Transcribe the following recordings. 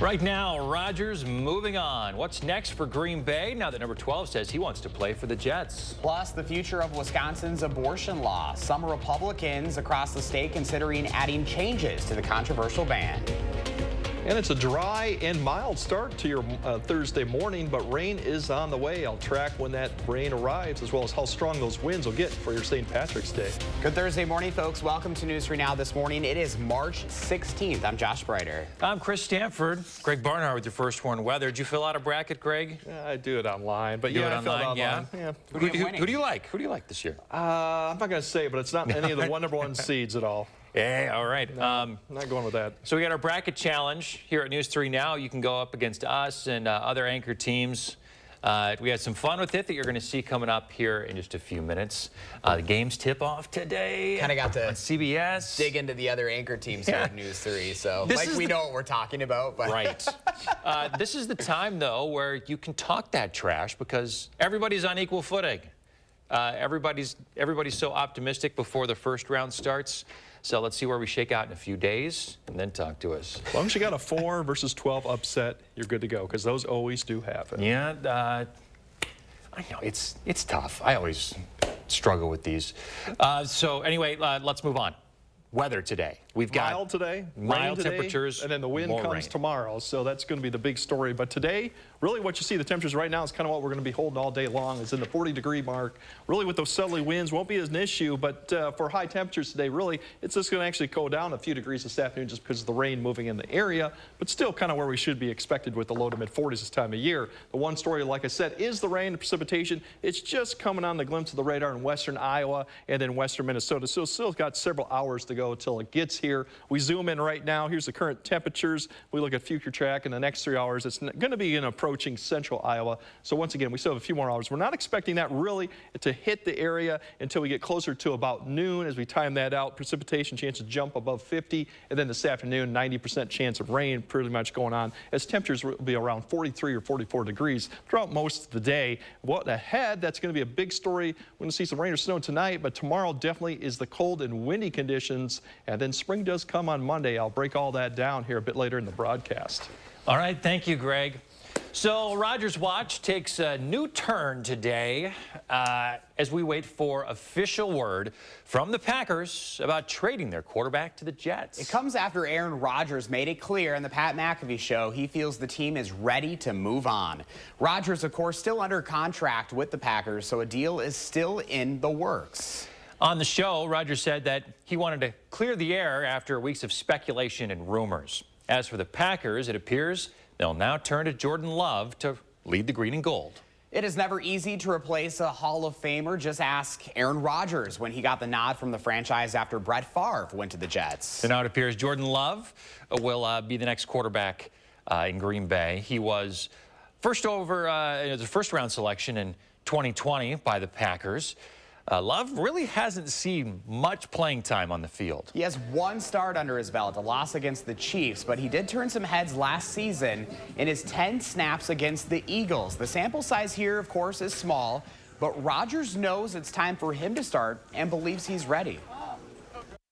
Right now, Rodgers moving on. What's next for Green Bay now that number 12 says he wants to play for the Jets? Plus, the future of Wisconsin's abortion law. Some Republicans across the state considering adding changes to the controversial ban. And it's a dry and mild start to your Thursday morning, but rain is on the way. I'll track when that rain arrives, as well as how strong those winds will get for your St. Patrick's Day. Good Thursday morning, folks. Welcome to News 3 Now this morning. It is March 16th. I'm Josh Breiter. I'm Chris Stanford. Greg Barnhart with your first warn weather. Did you fill out a bracket, Greg? Yeah, I do it online, but I filled it online. Yeah. Who do you like? Who do you like this year? I'm not going to say, but it's not any of the number one seeds at all. Yeah, all right. No, not going with that. So we got our bracket challenge here at News 3 Now. You can go up against us and other anchor teams. We had some fun with it that you're going to see coming up here in just a few minutes. The games tip off today. Kind of got to on CBS. Dig into the other anchor teams here at News 3. So we know what we're talking about. But. Right. This is the time, though, where you can talk that trash because everybody's on equal footing. Everybody's so optimistic before the first round starts. So let's see where we shake out in a few days and then talk to us. As long as you got a 4 versus 12 upset, you're good to go because those always do happen. Yeah, I know it's tough. I always struggle with these. So anyway, let's move on. Weather today. We've got mild today, mild today, temperatures, and then the wind comes tomorrow. So that's going to be the big story. But today, really what you see, the temperatures right now is kind of what we're going to be holding all day long. It's in the 40-degree mark. Really with those southerly winds won't be as an issue. But for high temperatures today, really, it's just going to actually go down a few degrees this afternoon just because of the rain moving in the area. But still kind of where we should be expected with the low to mid-40s this time of year. The one story, like I said, is the rain, the precipitation. It's just coming on the glimpse of the radar in western Iowa and then western Minnesota. So still got several hours to go until it gets here. We zoom in right now. Here's the current temperatures. We look at future track in the next 3 hours. It's going to be approaching central Iowa. So once again, we still have a few more hours. We're not expecting that really to hit the area until we get closer to about noon. As we time that out, precipitation chances jump above 50. And then this afternoon, 90% chance of rain pretty much going on as temperatures will be around 43 or 44 degrees throughout most of the day. What ahead, that's going to be a big story. We're going to see some rain or snow tonight, but tomorrow definitely is the cold and windy conditions. And then spring does come on Monday. I'll break all that down here a bit later in the broadcast. All right, thank you, Greg. So Rodgers Watch takes a new turn today as we wait for official word from the Packers about trading their quarterback to the Jets. It comes after Aaron Rodgers made it clear in the Pat McAfee show he feels the team is ready to move on. Rodgers, of course, still under contract with the Packers, so a deal is still in the works. On the show, Rodgers said that he wanted to clear the air after weeks of speculation and rumors. As for the Packers, it appears they'll now turn to Jordan Love to lead the green and gold. It is never easy to replace a Hall of Famer. Just ask Aaron Rodgers when he got the nod from the franchise after Brett Favre went to the Jets. So now it appears Jordan Love will be the next quarterback in Green Bay. He was first round selection in 2020 by the Packers. Love really hasn't seen much playing time on the field. He has one start under his belt, a loss against the Chiefs, but he did turn some heads last season in his 10 snaps against the Eagles. The sample size here, of course, is small, but Rodgers knows it's time for him to start and believes he's ready.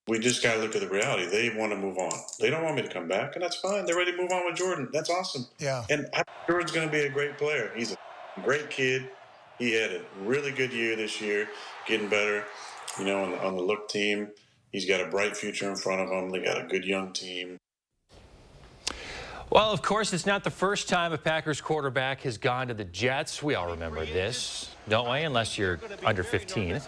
We just got to look at the reality. They want to move on. They don't want me to come back, and that's fine. They're ready to move on with Jordan. That's awesome. Yeah. And Jordan's going to be a great player. He's a great kid. He had a really good year this year, getting better, you know, on the look team. He's got a bright future in front of him. They got a good young team. Well, of course, it's not the first time a Packers quarterback has gone to the Jets. We all remember this, don't we? Unless you're under 15.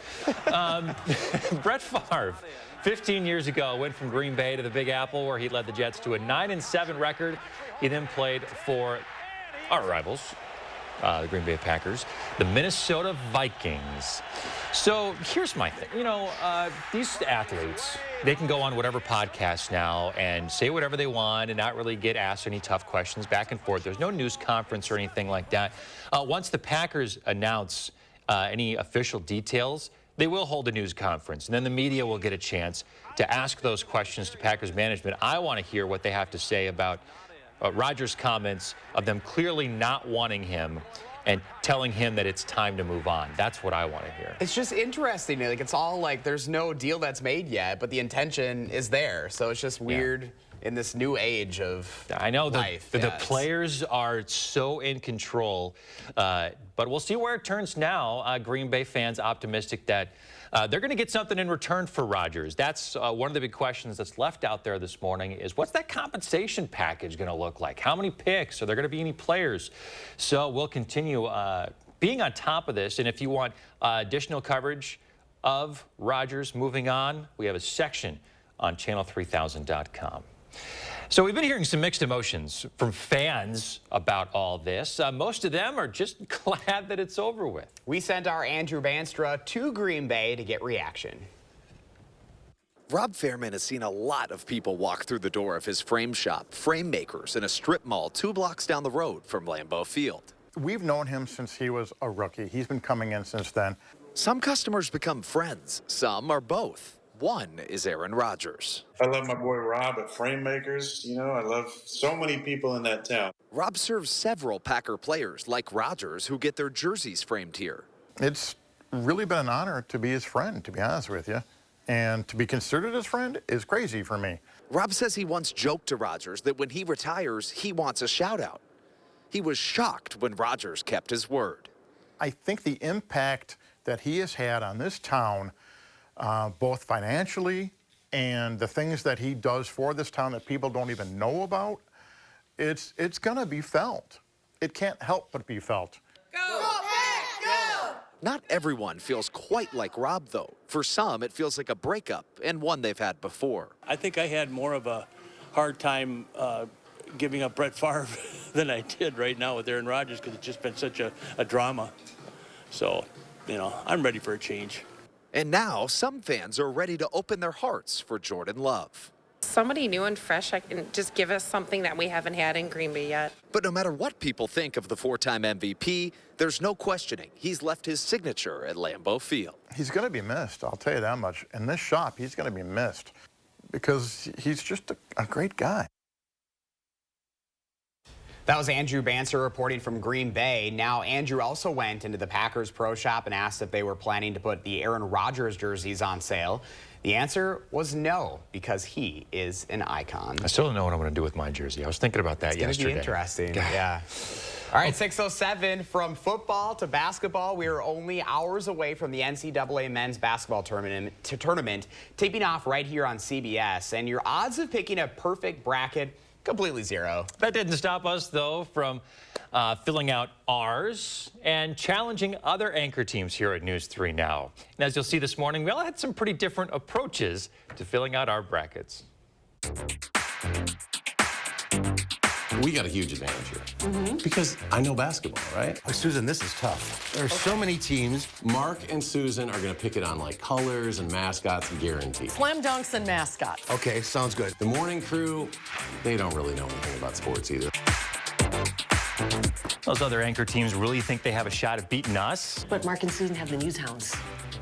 Brett Favre, 15 years ago, went from Green Bay to the Big Apple, where he led the Jets to a 9-7 record. He then played for our rivals, the Green Bay Packers, the Minnesota Vikings. So here's my thing. You know, these athletes, they can go on whatever podcast now and say whatever they want and not really get asked any tough questions back and forth. There's no news conference or anything like that. Once the Packers announce any official details, they will hold a news conference, and then the media will get a chance to ask those questions to Packers management. I want to hear what they have to say about Rodgers' comments of them clearly not wanting him and telling him that it's time to move on. That's what I want to hear. It's just interesting. Like, it's all like there's no deal that's made yet, but the intention is there. So it's just weird. Yeah. in this new age of I know life. the players are so in control, but we'll see where it turns now. Green Bay fans optimistic that they're going to get something in return for Rodgers. That's one of the big questions that's left out there this morning is what's that compensation package going to look like? How many picks? Are there going to be any players? So we'll continue being on top of this. And if you want additional coverage of Rodgers moving on, we have a section on channel3000.com. So we've been hearing some mixed emotions from fans about all this. Most of them are just glad that it's over with. We sent our Andrew Banstra to Green Bay to get reaction. Rob Fairman has seen a lot of people walk through the door of his frame shop, Frame Makers, in a strip mall 2 blocks down the road from Lambeau Field. We've known him since he was a rookie. He's been coming in since then. Some customers become friends, some are both. One is Aaron Rodgers. I love my boy Rob at Frame Makers. You know, I love so many people in that town. Rob serves several Packer players like Rodgers who get their jerseys framed here. It's really been an honor to be his friend, to be honest with you. And to be considered his friend is crazy for me. Rob says he once joked to Rodgers that when he retires, he wants a shout out. He was shocked when Rodgers kept his word. I think the impact that he has had on this town, both financially and the things that he does for this town that people don't even know about, it's going to be felt. It can't help but be felt. Go, Pack, go! Not everyone feels quite like Rob, though. For some, it feels like a breakup, and one they've had before. I think I had more of a hard time giving up Brett Favre than I did right now with Aaron Rodgers because it's just been such a drama. So, you know, I'm ready for a change. And now some fans are ready to open their hearts for Jordan Love. Somebody new and fresh can just give us something that we haven't had in Green Bay yet. But no matter what people think of the 4-time MVP, there's no questioning he's left his signature at Lambeau Field. He's going to be missed, I'll tell you that much. In this shop, he's going to be missed because he's just a great guy. That was Andrew Banser reporting from Green Bay. Now, Andrew also went into the Packers Pro Shop and asked if they were planning to put the Aaron Rodgers jerseys on sale. The answer was no, because he is an icon. I still don't know what I'm going to do with my jersey. I was thinking about that yesterday. It's going to be interesting, yeah. All right, 6:07, from football to basketball, we are only hours away from the NCAA men's basketball tournament tipping off right here on CBS. And your odds of picking a perfect bracket, completely zero. That didn't stop us, though, from filling out ours and challenging other anchor teams here at News 3 Now. And as you'll see this morning, we all had some pretty different approaches to filling out our brackets. We got a huge advantage here because I know basketball, right? Oh, Susan, this is tough. There are so many teams. Mark and Susan are going to pick it on like colors and mascots, guaranteed. Slam dunks and mascots. Okay, sounds good. The morning crew, they don't really know anything about sports either. Those other anchor teams really think they have a shot at beating us? But Mark and Susan have the news hounds.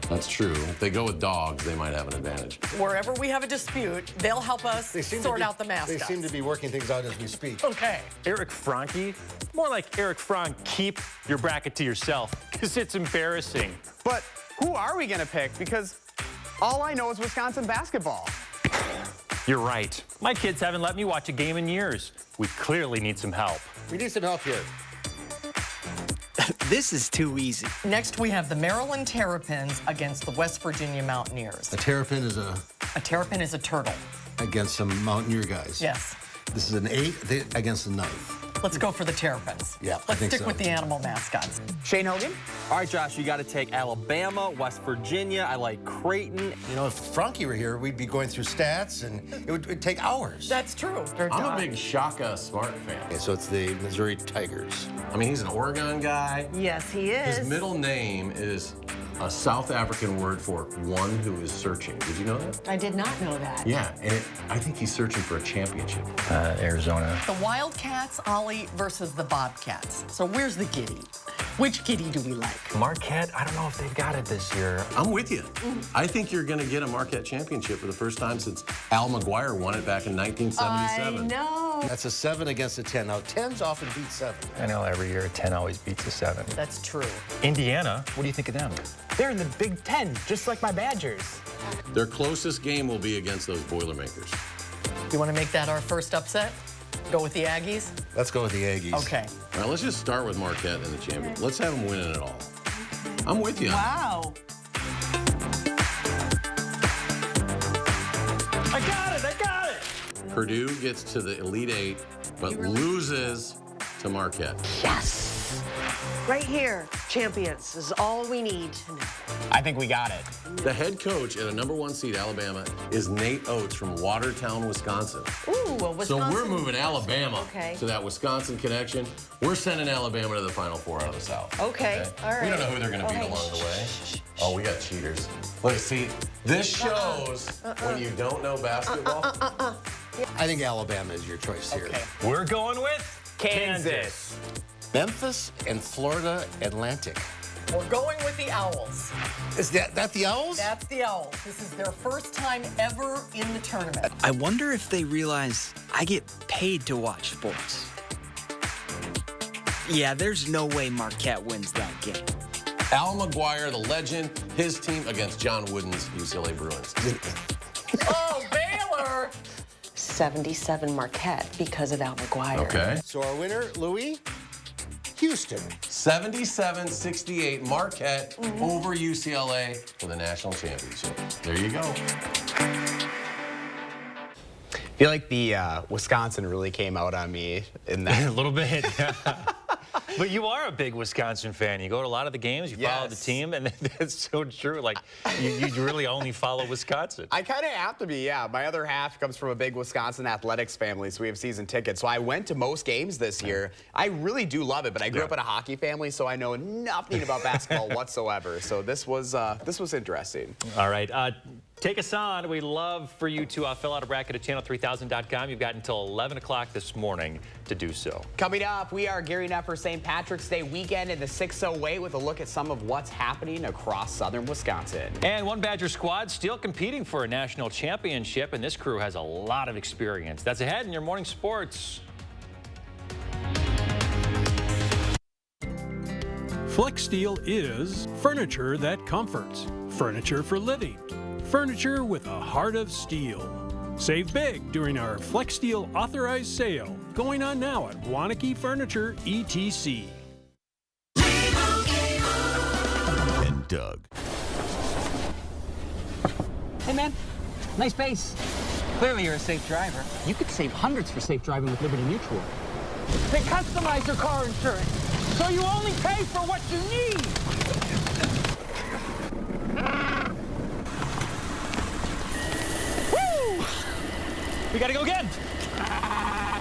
That's true. If they go with dogs, they might have an advantage. Wherever we have a dispute, they'll help us sort out the mascots. They seem to be working things out as we speak. Okay. Eric Franke? More like Eric Frank, keep your bracket to yourself, because it's embarrassing. But who are we going to pick? Because all I know is Wisconsin basketball. You're right. My kids haven't let me watch a game in years. We clearly need some help. We need some help here. This is too easy. Next, we have the Maryland Terrapins against the West Virginia Mountaineers. A terrapin is A terrapin is a turtle. against some Mountaineer guys. Yes. This is an 8 against a 9. Let's go for the Terrapins. Yeah, I Let's think stick so. with the animal mascots. Shane Hogan? All right, Josh, you got to take Alabama, West Virginia. I like Creighton. You know, if Frankie were here, we'd be going through stats, and it'd take hours. That's true. I'm a big Shaka Smart fan. Okay, so it's the Missouri Tigers. I mean, he's an Oregon guy. Yes, he is. His middle name is a South African word for one who is searching. Did you know that? I did not know that. Yeah, and I think he's searching for a championship. Arizona. The Wildcats, Ollie, versus the Bobcats. So where's the Giddy? Which Giddy do we like? Marquette, I don't know if they've got it this year. I'm with you. I think you're going to get a Marquette championship for the first time since Al McGuire won it back in 1977. I know. That's a 7 against a 10. Now, 10s often beat 7. I know every year a 10 always beats a 7. That's true. Indiana, what do you think of them? They're in the Big Ten, just like my Badgers. Their closest game will be against those Boilermakers. You want to make that our first upset? Go with the Aggies? Let's go with the Aggies. Okay. All right, let's just start with Marquette in the championship. Let's have them winning it all. I'm with you. Wow. I got it! I got it! Purdue gets to the Elite Eight, but loses to Marquette. Yes! Right here, champions is all we need to know. I think we got it. The head coach at a #1 seed, Alabama, is Nate Oates from Watertown, Wisconsin. Ooh, well, Wisconsin. So we're moving Alabama Okay. to that Wisconsin connection. We're sending Alabama to the Final Four out of the South. Okay, all right. We don't know who they're going to beat along the way. Oh, we got cheaters. Look, see, this shows when you don't know basketball. I think Alabama is your choice here. Okay. We're going with Kansas. Memphis and Florida Atlantic. We're going with the Owls. Is that the Owls? That's the Owls. This is their first time ever in the tournament. I wonder if they realize I get paid to watch sports. Yeah, there's no way Marquette wins that game. Al McGuire, the legend, his team against John Wooden's UCLA Bruins. Oh, Baylor! 77 Marquette because of Al McGuire. Okay. So our winner, Louis, Houston. 77-68 Marquette over UCLA for the national championship. There you go. I feel like the Wisconsin really came out on me in that. a little bit. But you are a big Wisconsin fan. You go to a lot of the games, you follow the team, and that's so true. Like, you really only follow Wisconsin. I kind of have to be, yeah. My other half comes from a big Wisconsin athletics family, so we have season tickets. So I went to most games this year. I really do love it, but I grew up in a hockey family, so I know nothing about basketball whatsoever. So this was interesting. All right. Take us on. We'd love for you to fill out a bracket at channel3000.com. You've got until 11 o'clock this morning to do so. Coming up, we are gearing up for St. Patrick's Day weekend in the 608 with a look at some of what's happening across southern Wisconsin. And one Badger squad still competing for a national championship, and this crew has a lot of experience. That's ahead in your morning sports. FlexSteel is furniture that comforts, furniture for living, furniture with a heart of steel. Save big during our FlexSteel authorized sale, going on now at Waunakee Furniture, ETC. And Doug. Hey man, nice base. Clearly you're a safe driver. You could save hundreds for safe driving with Liberty Mutual. They customize your car insurance, so you only pay for what you need. Woo! We gotta go again.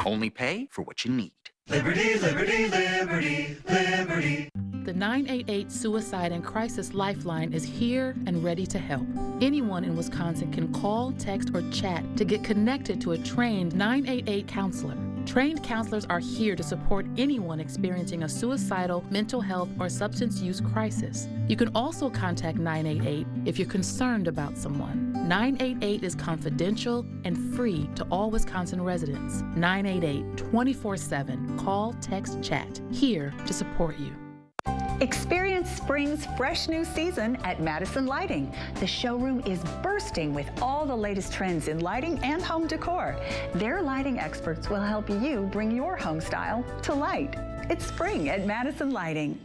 Only pay for what you need. Liberty, liberty, liberty, liberty. The 988 Suicide and Crisis Lifeline is here and ready to help. Anyone in Wisconsin can call, text, or chat to get connected to a trained 988 counselor. Trained counselors are here to support anyone experiencing a suicidal, mental health, or substance use crisis. You can also contact 988 if you're concerned about someone. 988 is confidential and free to all Wisconsin residents. 988 24/7. Call, text, chat. Here to support you. Experience spring's fresh new season at Madison Lighting. The showroom is bursting with all the latest trends in lighting and home decor. Their lighting experts will help you bring your home style to light. It's spring at Madison Lighting.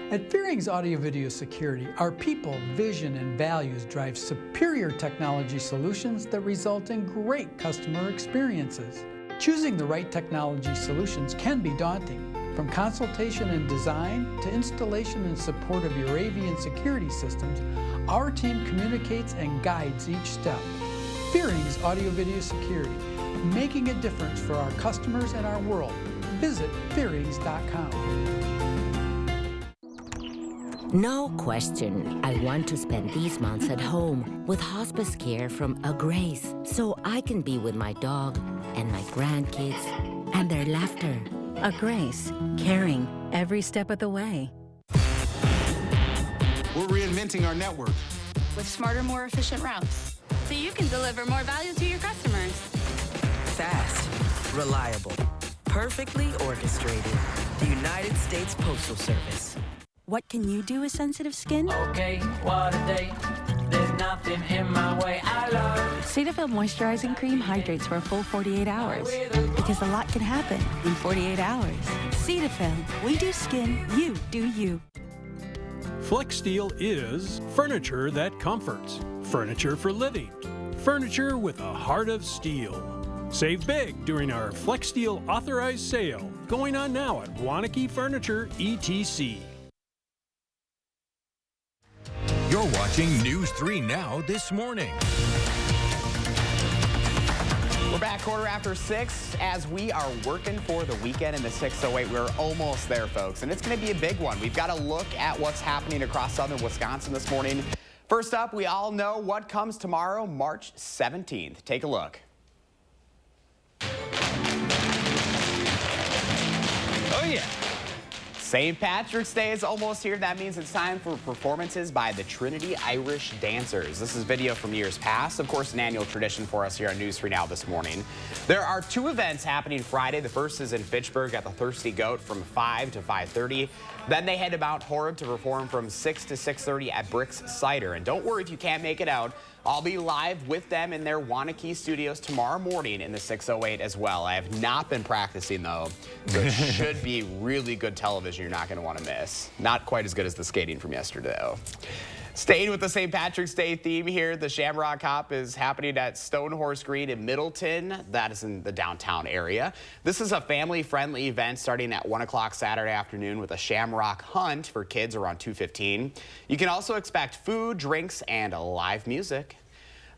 At Fearing's Audio Video Security, our people, vision, and values drive superior technology solutions that result in great customer experiences. Choosing the right technology solutions can be daunting. From consultation and design to installation and support of your AV and security systems, our team communicates and guides each step. Fearing's Audio Video Security, making a difference for our customers and our world. Visit fearings.com. No question, I want to spend these months at home with hospice care from A Grace, so I can be with my dog and my grandkids and their laughter. A Grace, caring every step of the way. We're reinventing our network with smarter, more efficient routes, so you can deliver more value to your customers. Fast, reliable, perfectly orchestrated. The United States Postal Service. What can you do with sensitive skin? Okay, what a day. nothing in my way. I love Cetaphil Moisturizing Cream hydrates for a full 48 hours. Because a lot can happen in 48 hours. Cetaphil, we do skin, you do you. FlexSteel is furniture that comforts. Furniture for living. Furniture with a heart of steel. Save big during our FlexSteel authorized sale, going on now at Waunakee Furniture, ETC. You're watching News 3 Now this morning. We're back 6:15 as we are working for the weekend in the 608. We're almost there, folks, and it's going to be a big one. We've got to look at what's happening across southern Wisconsin this morning. First up, we all know what comes tomorrow, March 17th. Take a look. Oh, yeah. St. Patrick's Day is almost here. That means it's time for performances by the Trinity Irish Dancers. This is video from years past. Of course, an annual tradition for us here on News 3 Now this morning. There are 2 events happening Friday. The first is in Fitchburg at the Thirsty Goat from 5 to 5:30. Then they head to Mount Horeb to perform from 6 to 6:30 at Brick's Cider. And don't worry if you can't make it out. I'll be live with them in their Waunakee studios tomorrow morning in the 608 as well. I have not been practicing, though, so it should be really good television you're not going to want to miss. Not quite as good as the skating from yesterday, though. Staying with the St. Patrick's Day theme here, the Shamrock Hop is happening at Stonehorse Green in Middleton. That is in the downtown area. This is a family-friendly event starting at 1 o'clock Saturday afternoon with a Shamrock Hunt for kids around 2:15. You can also expect food, drinks, and live music.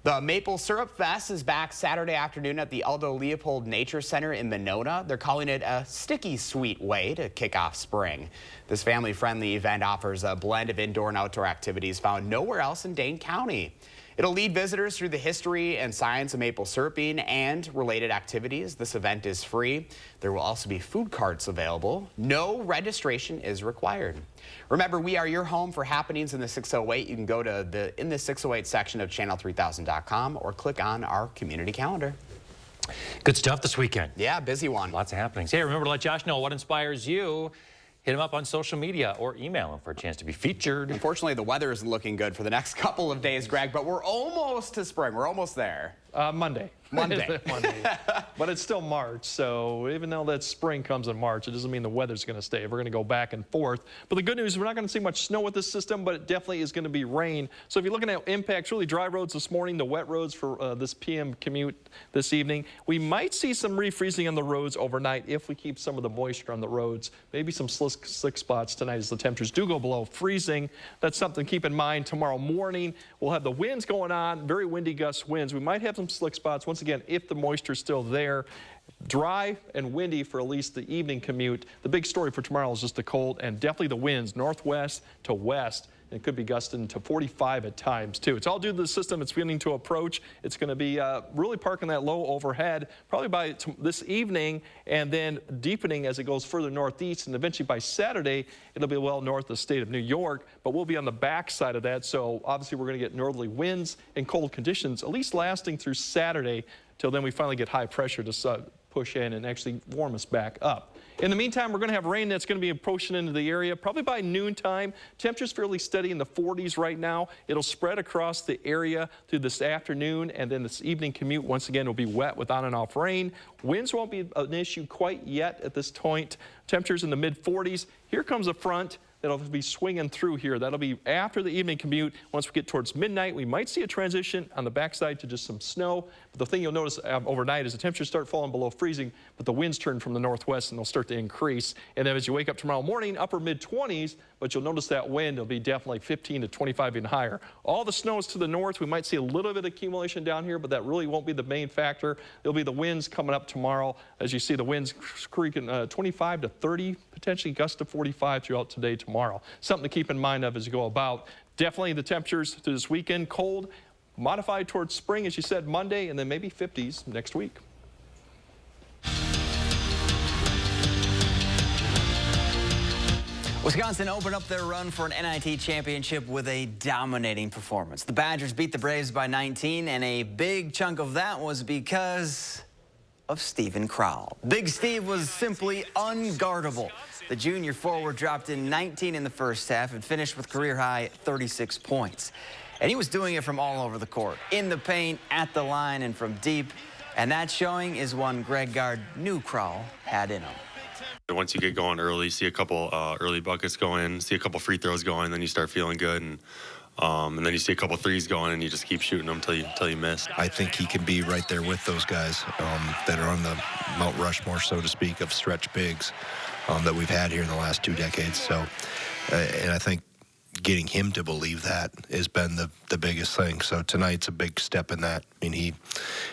The Maple Syrup Fest is back Saturday afternoon at the Aldo Leopold Nature Center in Monona. They're calling it a sticky sweet way to kick off spring. This family-friendly event offers a blend of indoor and outdoor activities found nowhere else in Dane County. It'll lead visitors through the history and science of maple syruping and related activities. This event is free. There will also be food carts available. No registration is required. Remember, we are your home for happenings in the 608. You can go to the In the 608 section of channel3000.com or click on our community calendar. Good stuff this weekend. Yeah, busy one. Lots of happenings. Hey, remember to let Josh know what inspires you. Hit him up on social media or email him for a chance to be featured. Unfortunately, the weather isn't looking good for the next couple of days, Greg, but we're almost to spring. We're almost there. Monday. Monday. But it's still March, so even though that spring comes in March, it doesn't mean the weather's going to stay. We're going to go back and forth. But the good news is we're not going to see much snow with this system, but it definitely is going to be rain. So if you're looking at impacts, really dry roads this morning, the wet roads for this PM commute this evening, we might see some refreezing on the roads overnight if we keep some of the moisture on the roads. Maybe some slick spots tonight as the temperatures do go below freezing. That's something to keep in mind. Tomorrow morning, we'll have the winds going on, very windy gust winds. We might have some slick spots. Once again, if the moisture is still there, dry and windy for at least the evening commute. The big story for tomorrow is just the cold and definitely the winds northwest to west. It could be gusting to 45 at times, too. It's all due to the system. It's beginning to approach. It's going to be really parking that low overhead probably by this evening and then deepening as it goes further northeast. And eventually by Saturday, it'll be well north of the state of New York. But we'll be on the back side of that. So obviously we're going to get northerly winds and cold conditions, at least lasting through Saturday. Till then we finally get high pressure to push in and actually warm us back up. In the meantime, we're going to have rain that's going to be approaching into the area probably by noontime. Temperature's fairly steady in the 40s right now. It'll spread across the area through this afternoon, and then this evening commute once again will be wet with on and off rain. Winds won't be an issue quite yet at this point. Temperatures in the mid 40s. Here comes a front that'll be swinging through here. That'll be after the evening commute. Once we get towards midnight, we might see a transition on the backside to just some snow. But the thing you'll notice overnight is the temperatures start falling below freezing, but the winds turn from the northwest and they'll start to increase. And then as you wake up tomorrow morning, upper mid 20s, but you'll notice that wind will be definitely 15 to 25 and higher. All the snow is to the north. We might see a little bit of accumulation down here, but that really won't be the main factor. It'll be the winds coming up tomorrow. As you see, the winds creaking 25 to 30, potentially gusts to 45 throughout today, tomorrow. Something to keep in mind of as you go about. Definitely the temperatures through this weekend, cold, modified towards spring, as you said, Monday, and then maybe 50s next week. Wisconsin opened up their run for an NIT championship with a dominating performance. The Badgers beat the Braves by 19, and a big chunk of that was because of Steven Crowell. Big Steve was simply unguardable. The junior forward dropped in 19 in the first half and finished with career-high 36 points. And he was doing it from all over the court, in the paint, at the line, and from deep. And that showing is one Greg Gard knew Crowell had in him. Once you get going early, see a couple early buckets go in, see a couple free throws going, then you start feeling good. And then you see a couple threes going, and you just keep shooting them till you miss. I think he can be right there with those guys that are on the Mount Rushmore, so to speak, of stretch bigs that we've had here in the last 2 decades. So, and I think getting him to believe that has been the biggest thing. So tonight's a big step in that. I mean,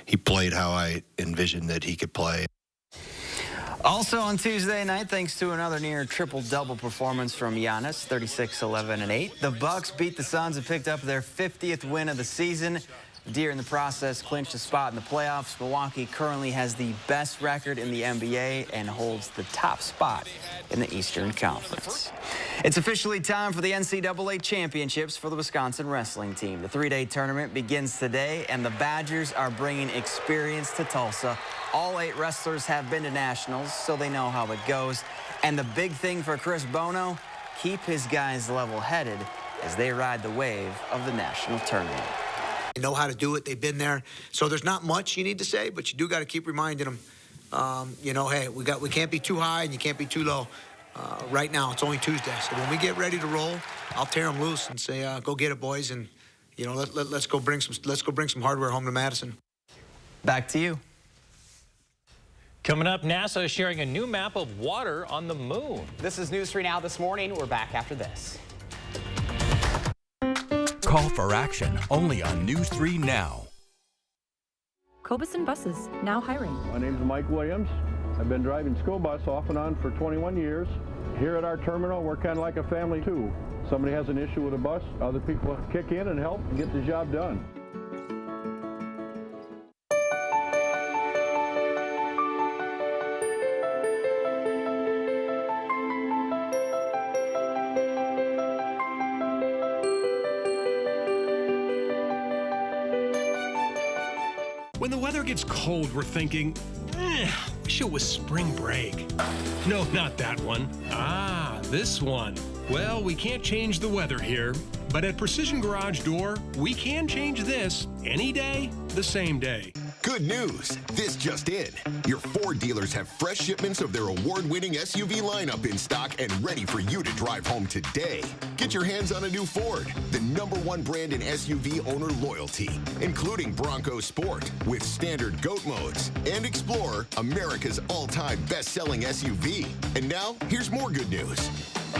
he played how I envisioned that he could play. Also on Tuesday night, thanks to another near triple-double performance from Giannis, 36, 11, and 8, the Bucks beat the Suns and picked up their 50th win of the season. The Deer in the process clinched a spot in the playoffs. Milwaukee currently has the best record in the NBA and holds the top spot in the Eastern Conference. It's officially time for the NCAA championships for the Wisconsin wrestling team. The 3-day tournament begins today, and the Badgers are bringing experience to Tulsa. All 8 wrestlers have been to nationals, so they know how it goes. And the big thing for Chris Bono, keep his guys level-headed as they ride the wave of the national tournament. They know how to do it. They've been there. So there's not much you need to say, but you do got to keep reminding them, hey, we can't be too high and you can't be too low. Right now, it's only Tuesday. So when we get ready to roll, I'll tear them loose and say, go get it, boys. And, let's go bring some hardware home to Madison. Back to you. Coming up, NASA is sharing a new map of water on the moon. This is News 3 Now this morning. We're back after this. Call for action only on News 3 Now. Cobuson Buses, now hiring. My name's Mike Williams. I've been driving school bus off and on for 21 years. Here at our terminal, we're kind of like a family too. Somebody has an issue with a bus, other people kick in and help and get the job done. When the weather gets cold, we're thinking, wish it was spring break. No, not that one. Ah, this one. Well, we can't change the weather here, but at Precision Garage Door, we can change this any day, the same day. Good news. This just in. Your Ford dealers have fresh shipments of their award-winning SUV lineup in stock and ready for you to drive home today. Get your hands on a new Ford, the #1 brand in SUV owner loyalty, including Bronco Sport with standard GOAT modes and Explorer, America's all-time best-selling SUV. And now, here's more good news.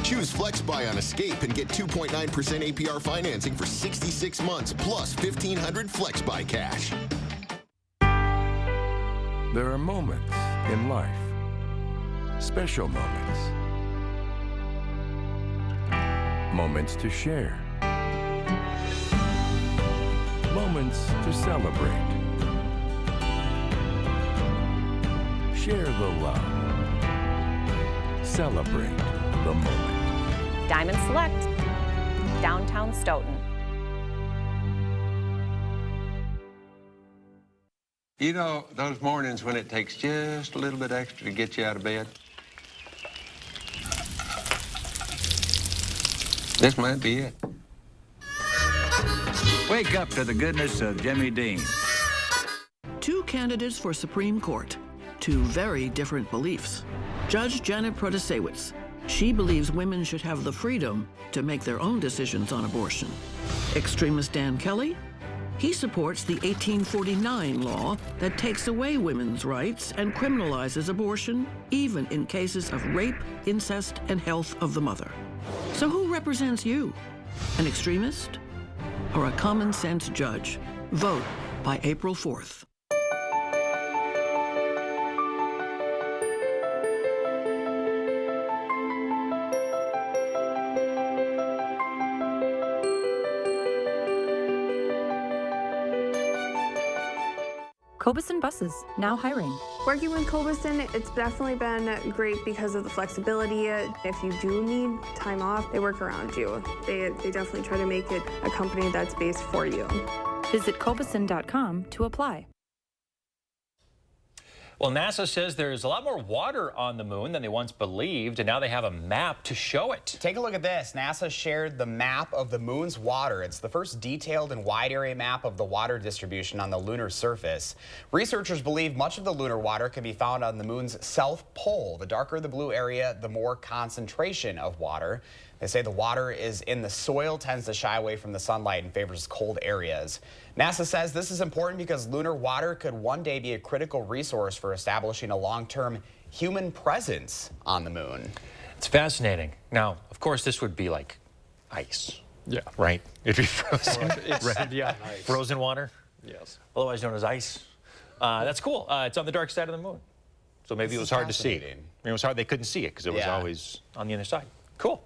Choose FlexBuy on Escape and get 2.9% APR financing for 66 months plus $1,500 FlexBuy cash. There are moments in life, special moments, moments to share, moments to celebrate. Share the love. Celebrate the moment. Diamond Select, downtown Stoughton. You know, those mornings when it takes just a little bit extra to get you out of bed? This might be it. Wake up to the goodness of Jimmy Dean. 2 candidates for Supreme Court, 2 very different beliefs. Judge Janet Protasewicz, she believes women should have the freedom to make their own decisions on abortion. Extremist Dan Kelly, he supports the 1849 law that takes away women's rights and criminalizes abortion, even in cases of rape, incest, and health of the mother. So who represents you? An extremist or a common sense judge? Vote by April 4th. Cobuson Buses, now hiring. Working with Cobuson, it's definitely been great because of the flexibility. If you do need time off, they work around you. They definitely try to make it a company that's based for you. Visit Cobuson.com to apply. Well, NASA says there's a lot more water on the moon than they once believed, and now they have a map to show it. Take a look at this. NASA shared the map of the moon's water. It's the first detailed and wide area map of the water distribution on the lunar surface. Researchers believe much of the lunar water can be found on the moon's south pole. The darker the blue area, the more concentration of water. They say the water is in the soil tends to shy away from the sunlight and favors cold areas. NASA says this is important because lunar water could one day be a critical resource for establishing a long-term human presence on the moon. It's fascinating. Now, of course, this would be like ice. Yeah. Right? It'd be frozen. Right. Yeah, nice. Frozen water? Yes. Otherwise known as ice. That's cool. It's on the dark side of the moon. So maybe it was hard to see. I mean, it was hard. They couldn't see it because it was always on the other side. Cool.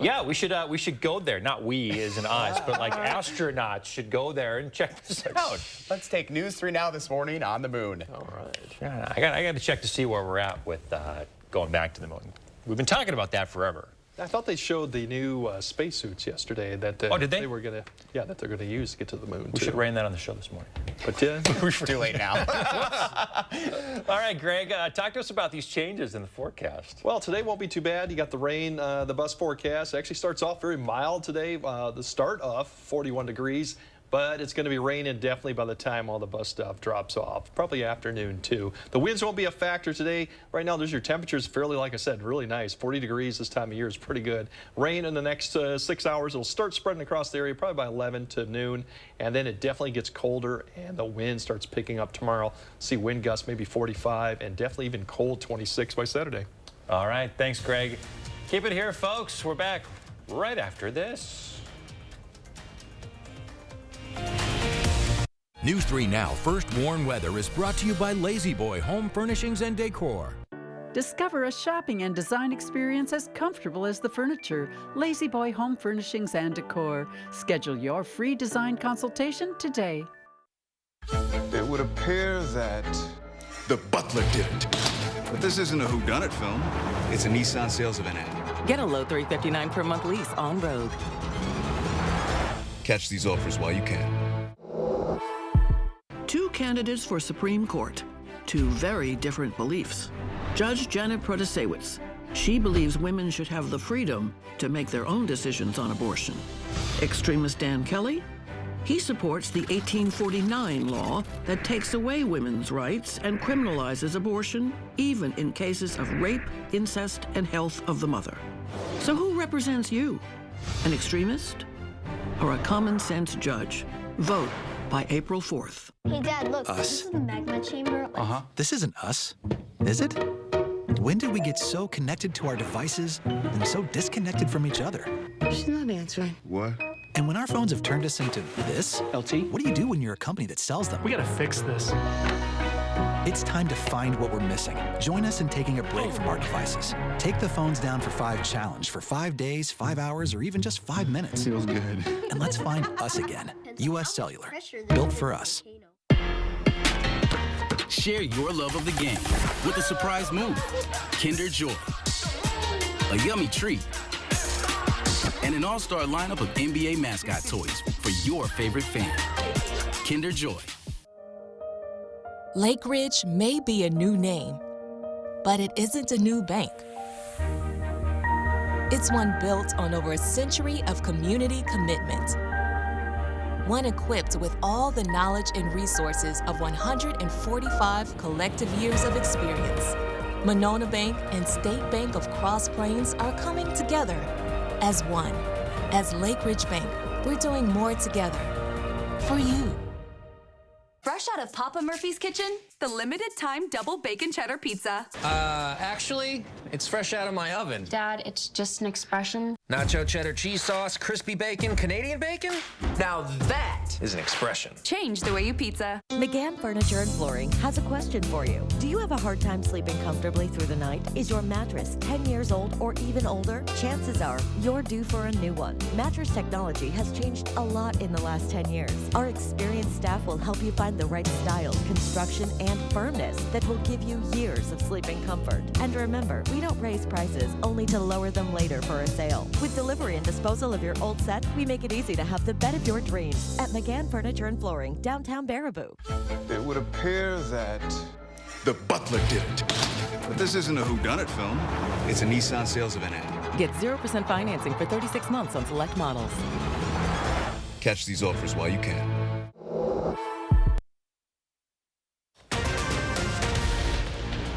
Yeah, we should go there. Not we as in us, but like astronauts should go there and check this out. Let's take News 3 Now this morning on the moon. All right. Yeah, I got to check to see where we're at with going back to the moon. We've been talking about that forever. I thought they showed the new spacesuits yesterday that oh, did they? They were gonna, yeah, that they're gonna use to get to the moon. We should rain that on the show this morning. But yeah, too late now. All right, Greg, talk to us about these changes in the forecast. Well, today won't be too bad. You got the rain. The bus forecast actually starts off very mild today. The start off 41 degrees. But it's going to be raining definitely by the time all the bus stuff drops off. Probably afternoon, too. The winds won't be a factor today. Right now, there's your temperatures fairly, like I said, really nice. 40 degrees this time of year is pretty good. Rain in the next 6 hours. It'll start spreading across the area probably by 11 to noon. And then it definitely gets colder, and the wind starts picking up tomorrow. See wind gusts maybe 45, and definitely even cold 26 by Saturday. All right. Thanks, Greg. Keep it here, folks. We're back right after this. News 3 Now First Warn Weather is brought to you by Lazy Boy Home Furnishings and Decor. Discover a shopping and design experience as comfortable as the furniture. Lazy Boy Home Furnishings and Decor. Schedule your free design consultation today. It would appear that the butler did it. But this isn't a whodunit film. It's a Nissan sales event ad. Get a low $359 per month lease on Rogue. Catch these offers while you can. Two candidates for Supreme Court, two very different beliefs. Judge Janet Protasewicz, she believes women should have the freedom to make their own decisions on abortion. Extremist Dan Kelly, he supports the 1849 law that takes away women's rights and criminalizes abortion, even in cases of rape, incest, and health of the mother. So who represents you? An extremist or a common sense judge? Vote by April 4th. Hey, Dad, look. Us. This is the magma chamber. This isn't us, is it? When did we get so connected to our devices and so disconnected from each other? She's not answering. What? And when our phones have turned us into this, LT, what do you do when you're a company that sells them? We gotta fix this. It's time to find what we're missing. Join us in taking a break from our devices. Take the phones down for 5 challenge for 5 days, 5 hours, or even just 5 minutes. Feels good. And let's find us again. U.S. Cellular, built for us. Share your love of the game with a surprise move. Kinder Joy. A yummy treat. And an all-star lineup of NBA mascot toys for your favorite fan. Kinder Joy. Lake Ridge may be a new name, but it isn't a new bank. It's one built on over a century of community commitment. One equipped with all the knowledge and resources of 145 collective years of experience. Monona Bank and State Bank of Cross Plains are coming together as one. As Lake Ridge Bank, we're doing more together for you. Fresh out of Papa Murphy's kitchen, the limited time double bacon cheddar pizza. Actually, it's fresh out of my oven. Dad, it's just an expression. Nacho cheddar cheese sauce, crispy bacon, Canadian bacon? Now that is an expression. Change the way you pizza. McGann Furniture and Flooring has a question for you. Do you have a hard time sleeping comfortably through the night? Is your mattress 10 years old or even older? Chances are you're due for a new one. Mattress technology has changed a lot in the last 10 years. Our experienced staff will help you find the right style, construction, and and firmness that will give you years of sleeping comfort. And remember, we don't raise prices only to lower them later for a sale. With delivery and disposal of your old set, we make it easy to have the bed of your dreams at McGann Furniture and Flooring, downtown Baraboo. It would appear that the butler did it. But this isn't a whodunit film. It's a Nissan sales event ad. Get 0% financing for 36 months on select models. Catch these offers while you can.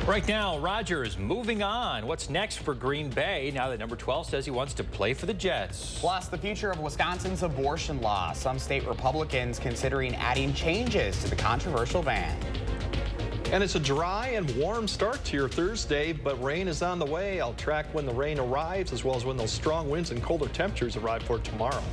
Right now, Rodgers moving on. What's next for Green Bay now that number 12 says he wants to play for the Jets? Plus, the future of Wisconsin's abortion law. Some state Republicans considering adding changes to the controversial ban. And it's a dry and warm start to your Thursday, but rain is on the way. I'll track when the rain arrives, as well as when those strong winds and colder temperatures arrive for tomorrow.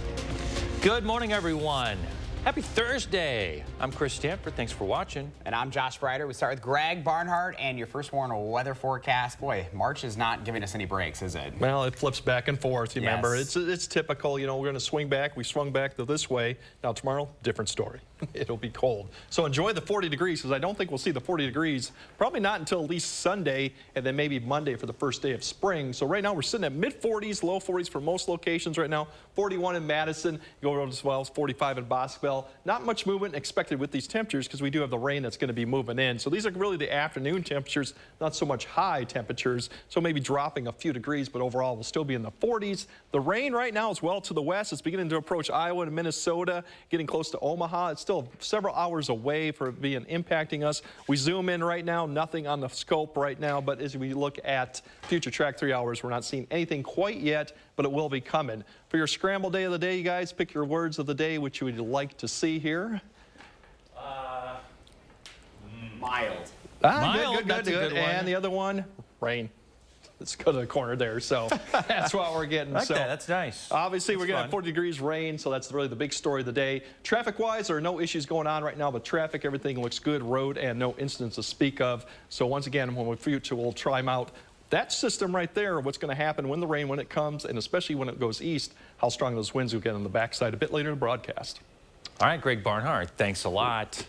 Good morning, everyone. Happy Thursday. I'm Chris Stanford. Thanks for watching. And I'm Josh Breider. We start with Greg Barnhart and your first warn weather forecast. Boy, March is not giving us any breaks, is it? Well, it flips back and forth, remember. Yes. It's typical. You know, we're going to swing back. We swung back to this way. Now, tomorrow, different story. It'll be cold. So enjoy the 40 degrees, because I don't think we'll see the 40 degrees, probably not until at least Sunday, and then maybe Monday for the first day of spring. So right now, we're sitting at mid-40s, low 40s for most locations right now. 41 in Madison. You go over as well as 45 in Bosqueville. Not much movement expected with these temperatures, because we do have the rain that's going to be moving in. So these are really the afternoon temperatures, not so much high temperatures. So maybe dropping a few degrees, but overall we'll still be in the 40s. The rain right now is well to the west. It's beginning to approach Iowa and Minnesota, getting close to Omaha. It's still several hours away for being impacting us. We zoom in right now, nothing on the scope right now, but as we look at future track 3 hours, we're not seeing anything quite yet, but it will be coming. For your scramble day of the day, you guys, pick your words of the day, which you would like to see here. Mild. Mild, Good. that's a good one. And the other one, rain. Let's go to the corner there. So that's what we're getting. I like that. That's nice. Obviously, we're That's going to fun. have 40 degrees rain, so that's really the big story of the day. Traffic-wise, there are no issues going on right now, but traffic, everything looks good. Road and no incidents to speak of. So once again, when we future, we'll try them out. That system right there, what's going to happen when the rain, when it comes, and especially when it goes east, how strong those winds will get on the backside a bit later in the broadcast. All right, Greg Barnhart, thanks a lot.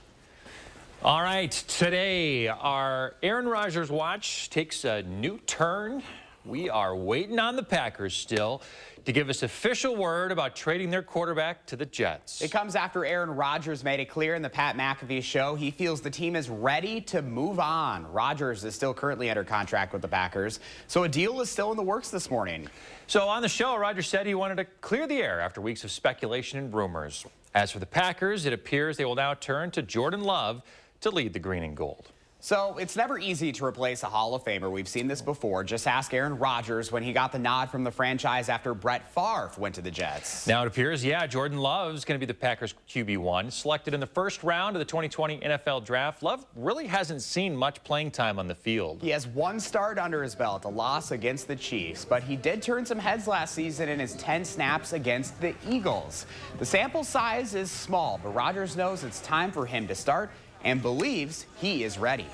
All right, today our Aaron Rodgers watch takes a new turn. We are waiting on the Packers still to give us official word about trading their quarterback to the Jets. It comes after Aaron Rodgers made it clear in the Pat McAfee show he feels the team is ready to move on. Rodgers is still currently under contract with the Packers, so a deal is still in the works this morning. So on the show, Rodgers said he wanted to clear the air after weeks of speculation and rumors. As for the Packers, it appears they will now turn to Jordan Love to lead the green and gold. So it's never easy to replace a Hall of Famer. We've seen this before. Just ask Aaron Rodgers when he got the nod from the franchise after Brett Favre went to the Jets. Now it appears, yeah, Jordan Love is going to be the Packers QB1. Selected in the first round of the 2020 NFL Draft, Love really hasn't seen much playing time on the field. He has one start under his belt, a loss against the Chiefs, but he did turn some heads last season in his 10 snaps against the Eagles. The sample size is small, but Rodgers knows it's time for him to start and believes he is ready.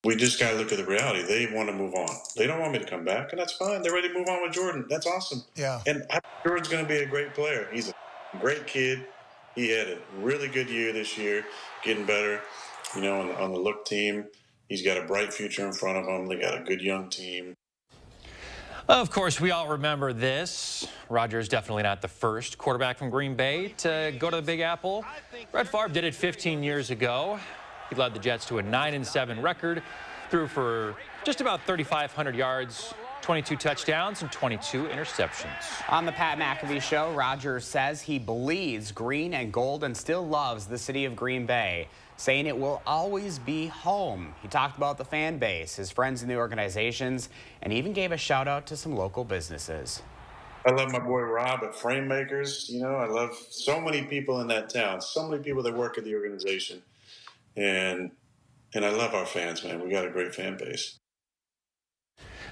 We just got to look at the reality. They want to move on. They don't want me to come back, and that's fine. They're ready to move on with Jordan. That's awesome. Yeah. And I think Jordan's going to be a great player. He's a great kid. He had a really good year this year, getting better, you know, on the look team. He's got a bright future in front of him. They got a good young team. Of course, we all remember this. Rodgers definitely not the first quarterback from Green Bay to go to the Big Apple. Brett Favre did it 15 years ago. He led the Jets to a 9-7 record, threw for just about 3,500 yards, 22 touchdowns, and 22 interceptions. On the Pat McAfee show, Rodgers says he bleeds green and gold and still loves the city of Green Bay, saying it will always be home. He talked about the fan base, his friends in the organizations, and even gave a shout out to some local businesses. I love my boy Rob at Frame Makers. You know, I love so many people in that town, so many people that work at the organization. And I love our fans, man. We got a great fan base.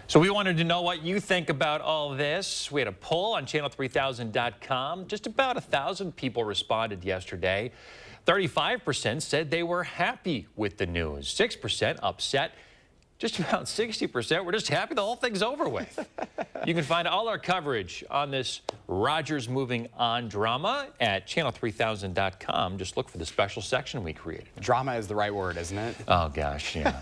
So we wanted to know what you think about all this. We had a poll on channel3000.com. Just about 1,000 people responded yesterday. 35% said they were happy with the news. 6% upset. just about 60%. We're just happy the whole thing's over with. You can find all our coverage on this Rodgers moving on drama at channel3000.com. Just look for the special section we created. Drama is the right word, isn't it? Oh, gosh, yeah.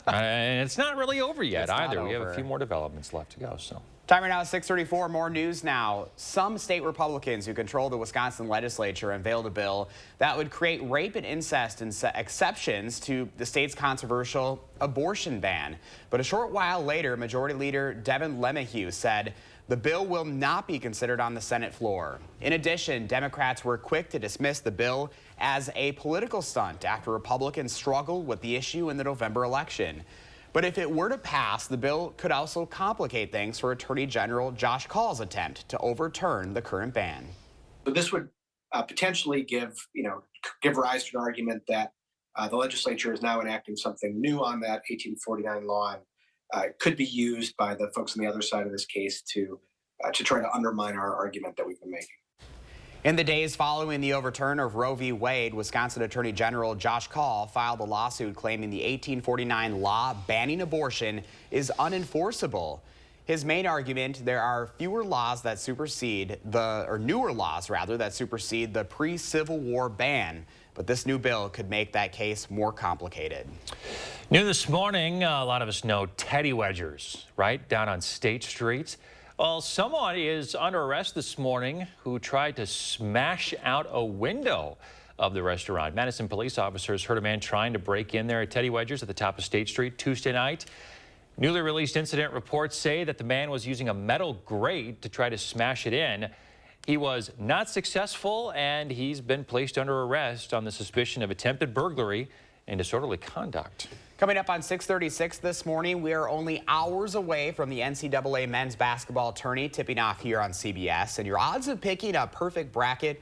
And it's not really over yet either. We have a few more developments left to go. So. Time right now is 6:34. More news now. Some state Republicans who control the Wisconsin legislature unveiled a bill that would create rape and incest exceptions to the state's controversial abortion ban. But a short while later, Majority Leader Devin LeMahieu said the bill will not be considered on the Senate floor. In addition, Democrats were quick to dismiss the bill as a political stunt after Republicans struggled with the issue in the November election. But if it were to pass, the bill could also complicate things for Attorney General Josh Kaul's attempt to overturn the current ban. So this would potentially give rise to an argument that the legislature is now enacting something new on that 1849 law, and could be used by the folks on the other side of this case to try to undermine our argument that we've been making. In the days following the overturn of Roe v. Wade, Wisconsin Attorney General Josh Kaul filed a lawsuit claiming the 1849 law banning abortion is unenforceable. His main argument, there are newer laws that supersede the pre-Civil War ban, but this new bill could make that case more complicated. New this morning, a lot of us know Teddy Wedgers, right, down on State Street. Well, someone is under arrest this morning who tried to smash out a window of the restaurant. Madison police officers heard a man trying to break in there at Teddy Wedgers at the top of State Street Tuesday night. Newly released incident reports say that the man was using a metal grate to try to smash it in. He was not successful, and he's been placed under arrest on the suspicion of attempted burglary and disorderly conduct. Coming up on 6:36 this morning, we are only hours away from the NCAA men's basketball tourney tipping off here on CBS, and your odds of picking a perfect bracket,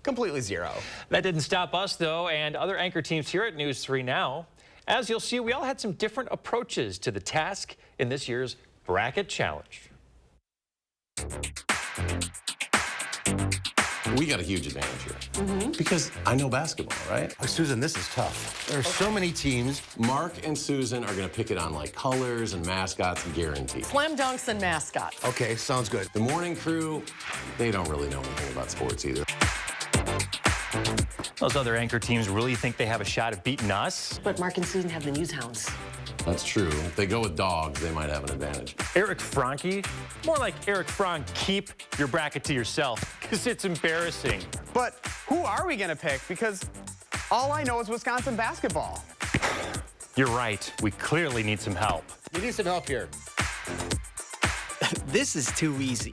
completely zero. That didn't stop us, though, and other anchor teams here at News 3 Now. As you'll see, we all had some different approaches to the task in this year's Bracket Challenge. We got a huge advantage here because I know basketball, right? Oh, Susan, this is tough. There are so many teams. Mark and Susan are going to pick it on like colors and mascots, guaranteed. Slam dunks and mascots. Okay, sounds good. The morning crew, they don't really know anything about sports either. Those other anchor teams really think they have a shot at beating us. But Mark and Susan have the news hounds. That's true. If they go with dogs, they might have an advantage. Eric Franke? More like Eric Frank, keep your bracket to yourself, because it's embarrassing. But who are we going to pick? Because all I know is Wisconsin basketball. You're right. We clearly need some help. We need some help here. This is too easy.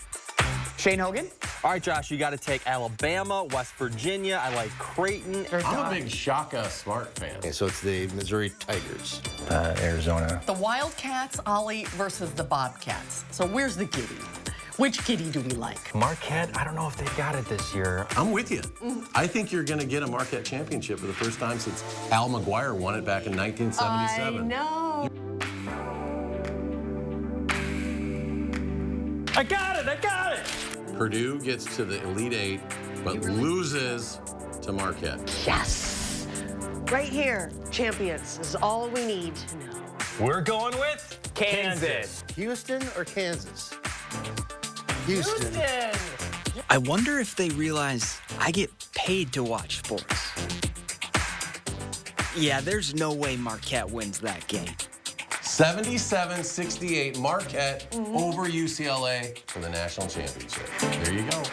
Shane Hogan? All right, Josh, you got to take Alabama, West Virginia. I like Creighton. I'm a big Shaka Smart fan. Okay, so it's the Missouri Tigers. Arizona. The Wildcats, Ollie, versus the Bobcats. So where's the kitty? Which kitty do we like? Marquette, I don't know if they've got it this year. I'm with you. I think you're going to get a Marquette championship for the first time since Al McGuire won it back in 1977. I know. I got it! I got it! Purdue gets to the Elite Eight, but loses to Marquette. Yes! Right here, champions is all we need to know. We're going with Kansas. Houston or Kansas? Houston. I wonder if they realize I get paid to watch sports. Yeah, there's no way Marquette wins that game. 77-68 Marquette over UCLA for the national championship. There you go.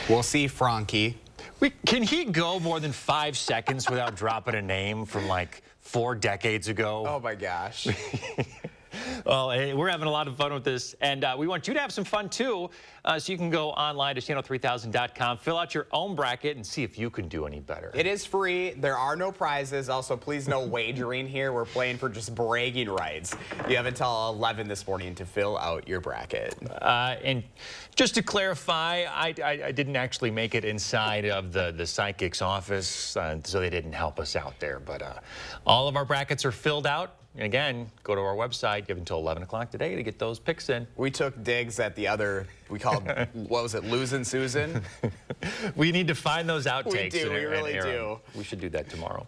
We'll see, Franke. Can he go more than 5 seconds without dropping a name from like 4 decades ago? Oh my gosh. Well, hey, we're having a lot of fun with this, and we want you to have some fun too. So you can go online to channel3000.com, fill out your own bracket, and see if you can do any better. It is free. There are no prizes. Also, please no wagering here. We're playing for just bragging rights. You have until 11 this morning to fill out your bracket. And just to clarify, I didn't actually make it inside of the psychic's office, so they didn't help us out there. But all of our brackets are filled out. And again, go to our website. You have until 11 o'clock today to get those picks in. We took digs at the other, we called, what was it, Losing Susan? We need to find those outtakes. We do, we really do. We should do that tomorrow.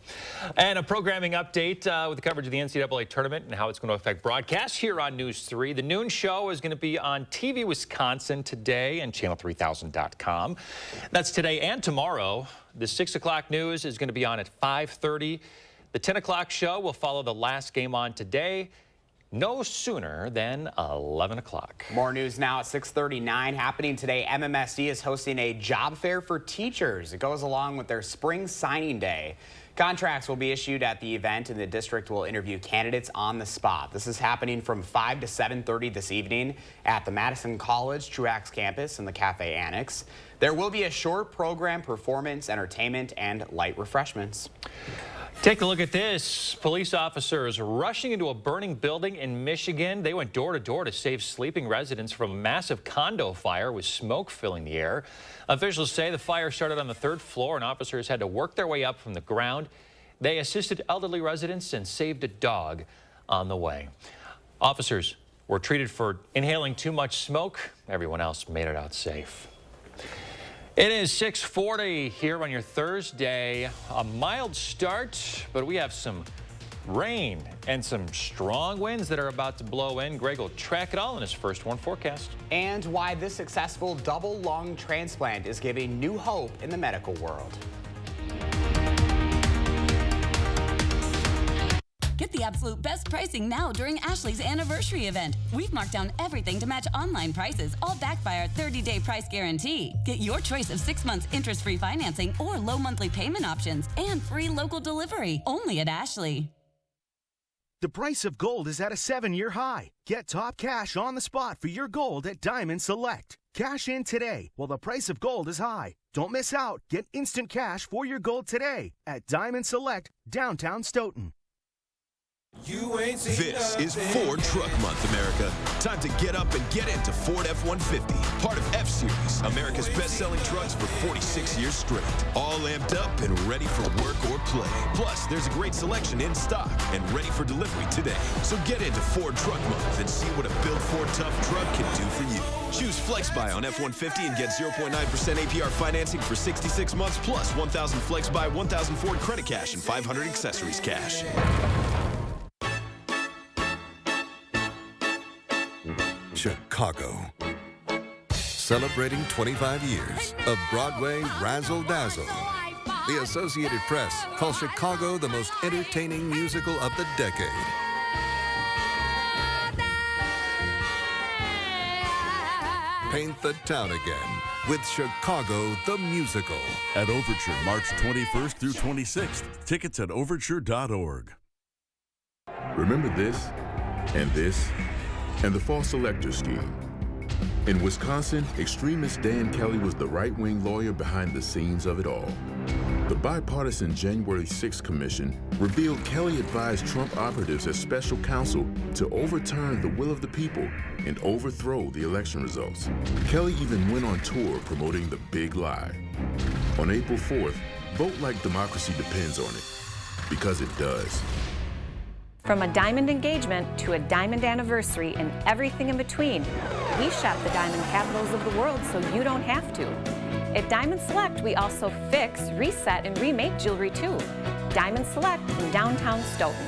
And a programming update with the coverage of the NCAA tournament and how it's going to affect broadcasts here on News 3. The noon show is going to be on TV Wisconsin today and channel3000.com. That's today and tomorrow. The 6 o'clock news is going to be on at 5:30. The 10 o'clock show will follow the last game on today, no sooner than 11 o'clock. More news now at 6:39 happening today. MMSD is hosting a job fair for teachers. It goes along with their spring signing day. Contracts will be issued at the event, and the district will interview candidates on the spot. This is happening from 5 to 7:30 this evening at the Madison College Truax campus in the Cafe Annex. There will be a short program, performance, entertainment, and light refreshments. Take a look at this. Police officers rushing into a burning building in Michigan. They went door to door to save sleeping residents from a massive condo fire with smoke filling the air. Officials say the fire started on the 3rd floor and officers had to work their way up from the ground. They assisted elderly residents and saved a dog on the way. Officers were treated for inhaling too much smoke. Everyone else made it out safe. It is 6:40 here on your Thursday. A mild start, but we have some rain and some strong winds that are about to blow in. Greg will track it all in his first one forecast. And why this successful double lung transplant is giving new hope in the medical world. Get the absolute best pricing now during Ashley's anniversary event. We've marked down everything to match online prices, all backed by our 30-day price guarantee. Get your choice of 6 months interest-free financing or low monthly payment options and free local delivery only at Ashley. The price of gold is at a 7-year high. Get top cash on the spot for your gold at Diamond Select. Cash in today while the price of gold is high. Don't miss out. Get instant cash for your gold today at Diamond Select, downtown Stoughton. This is Ford Truck Month, America. Time to get up and get into Ford F-150, part of F-Series, America's best-selling trucks for 46 years straight. All amped up and ready for work or play. Plus, there's a great selection in stock and ready for delivery today. So get into Ford Truck Month and see what a built Ford Tough truck can do for you. Choose FlexBuy on F-150 and get 0.9% APR financing for 66 months plus 1,000 FlexBuy, 1,000 Ford credit cash, and 500 accessories cash. Chicago. Celebrating 25 years of Broadway razzle-dazzle. The Associated Press calls Chicago the most entertaining musical of the decade. Paint the town again with Chicago the Musical. At Overture, March 21st through 26th. Tickets at overture.org. Remember this, and the false elector scheme. In Wisconsin, extremist Dan Kelly was the right-wing lawyer behind the scenes of it all. The bipartisan January 6th Commission revealed Kelly advised Trump operatives as special counsel to overturn the will of the people and overthrow the election results. Kelly even went on tour promoting the big lie. On April 4th, vote like democracy depends on it, because it does. From a diamond engagement to a diamond anniversary and everything in between, we shop the diamond capitals of the world so you don't have to. At Diamond Select, we also fix, reset, and remake jewelry too. Diamond Select in downtown Stoughton.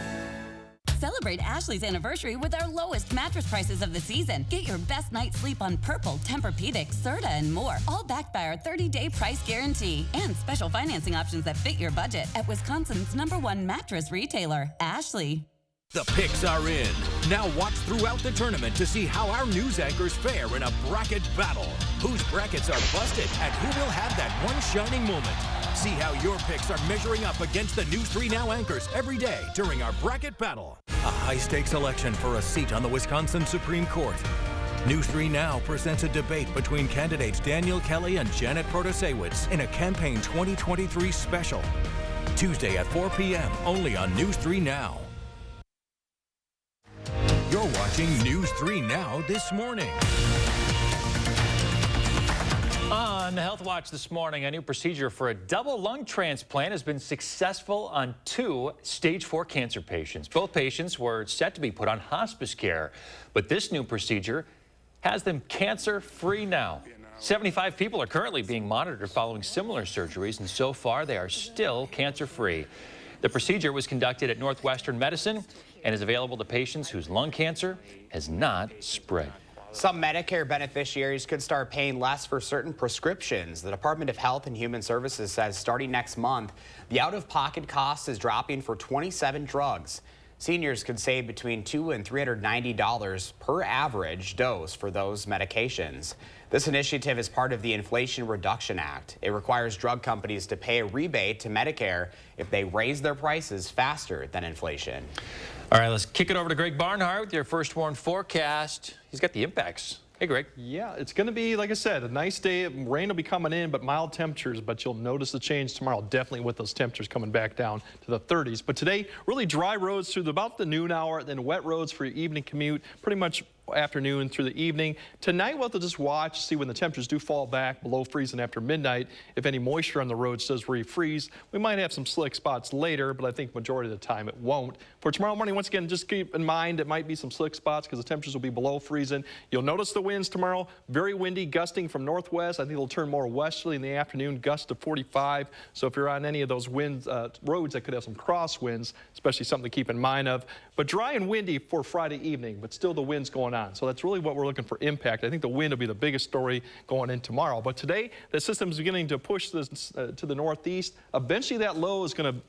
Celebrate Ashley's anniversary with our lowest mattress prices of the season. Get your best night's sleep on Purple, Tempur-Pedic, Serta, and more. All backed by our 30-day price guarantee and special financing options that fit your budget at Wisconsin's #1 mattress retailer, Ashley. The picks are in. Now watch throughout the tournament to see how our news anchors fare in a bracket battle. Whose brackets are busted and who will have that one shining moment. See how your picks are measuring up against the News 3 Now anchors every day during our bracket battle. A high-stakes election for a seat on the Wisconsin Supreme Court. News 3 Now presents a debate between candidates Daniel Kelly and Janet Protasewicz in a Campaign 2023 special. Tuesday at 4 p.m. only on News 3 Now. You're watching News 3 Now this morning. On On the Health Watch this morning, a new procedure for a double lung transplant has been successful on 2 stage 4 cancer patients. Both patients were set to be put on hospice care, but this new procedure has them cancer-free now. 75 people are currently being monitored following similar surgeries, and so far they are still cancer-free. The procedure was conducted at Northwestern Medicine and is available to patients whose lung cancer has not spread. Some Medicare beneficiaries could start paying less for certain prescriptions. The Department of Health and Human Services says starting next month, the out-of-pocket cost is dropping for 27 drugs. Seniors could save between $200 and $390 per average dose for those medications. This initiative is part of the Inflation Reduction Act. It requires drug companies to pay a rebate to Medicare if they raise their prices faster than inflation. All right, let's kick it over to Greg Barnhart with your first warn forecast. He's got the impacts. Hey, Greg. Yeah, it's going to be, like I said, a nice day. Rain will be coming in, but mild temperatures. But you'll notice the change tomorrow, definitely with those temperatures coming back down to the 30s. But today, really dry roads through about the noon hour, then wet roads for your evening commute, pretty much afternoon through the evening. Tonight, we'll have to just watch, see when the temperatures do fall back below freezing after midnight. If any moisture on the roads does refreeze, we might have some slick spots later, but I think majority of the time it won't. For tomorrow morning, once again, just keep in mind it might be some slick spots because the temperatures will be below freezing. You'll notice the winds tomorrow, very windy, gusting from northwest. I think it'll turn more westerly in the afternoon, gust to 45. So if you're on any of those winds, roads that could have some crosswinds, especially something to keep in mind of. But dry and windy for Friday evening, but still the winds going on. So that's really what we're looking for impact. I think the wind will be the biggest story going in tomorrow. But today, the system is beginning to push this to the northeast. Eventually, that low is going to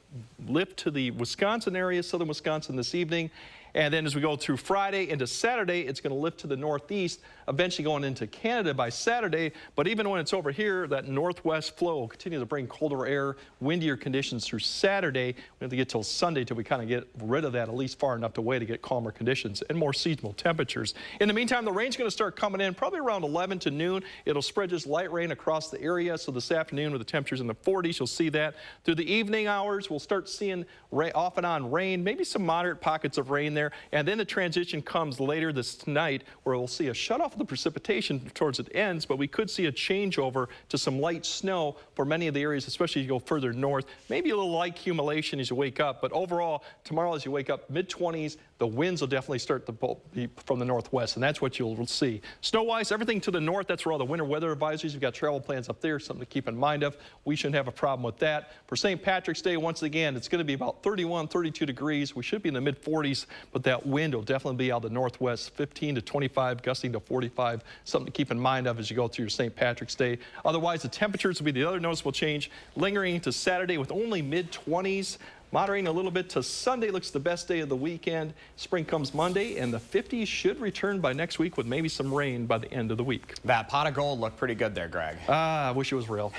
lift to the Wisconsin area, southern Wisconsin this evening. And then as we go through Friday into Saturday, it's going to lift to the northeast, eventually going into Canada by Saturday. But even when it's over here, that northwest flow will continue to bring colder air, windier conditions through Saturday. We have to get till Sunday till we kind of get rid of that, at least far enough away to get calmer conditions and more seasonal temperatures. In the meantime, the rain's going to start coming in probably around 11 to noon. It'll spread just light rain across the area. So this afternoon with the temperatures in the 40s, you'll see that. Through the evening hours, we'll start seeing off and on rain, maybe some moderate pockets of rain there. And then the transition comes later this night where we'll see a shutoff of the precipitation towards it ends, but we could see a changeover to some light snow for many of the areas, especially as you go further north. Maybe a little light accumulation as you wake up, but overall, tomorrow as you wake up, mid-20s, the winds will definitely start to be from the northwest, and that's what you'll see. Snow-wise, everything to the north, that's where all the winter weather advisories, you've got travel plans up there, something to keep in mind of. We shouldn't have a problem with that. For St. Patrick's Day, once again, it's going to be about 31, 32 degrees. We should be in the mid-40s, but that wind will definitely be out of the northwest, 15 to 25, gusting to 45. Something to keep in mind of as you go through your St. Patrick's Day. Otherwise, the temperatures will be the other noticeable change, lingering into Saturday with only mid-20s. Moderating a little bit to Sunday, looks the best day of the weekend. Spring comes Monday, and the 50s should return by next week with maybe some rain by the end of the week. That pot of gold looked pretty good there, Greg. I wish it was real.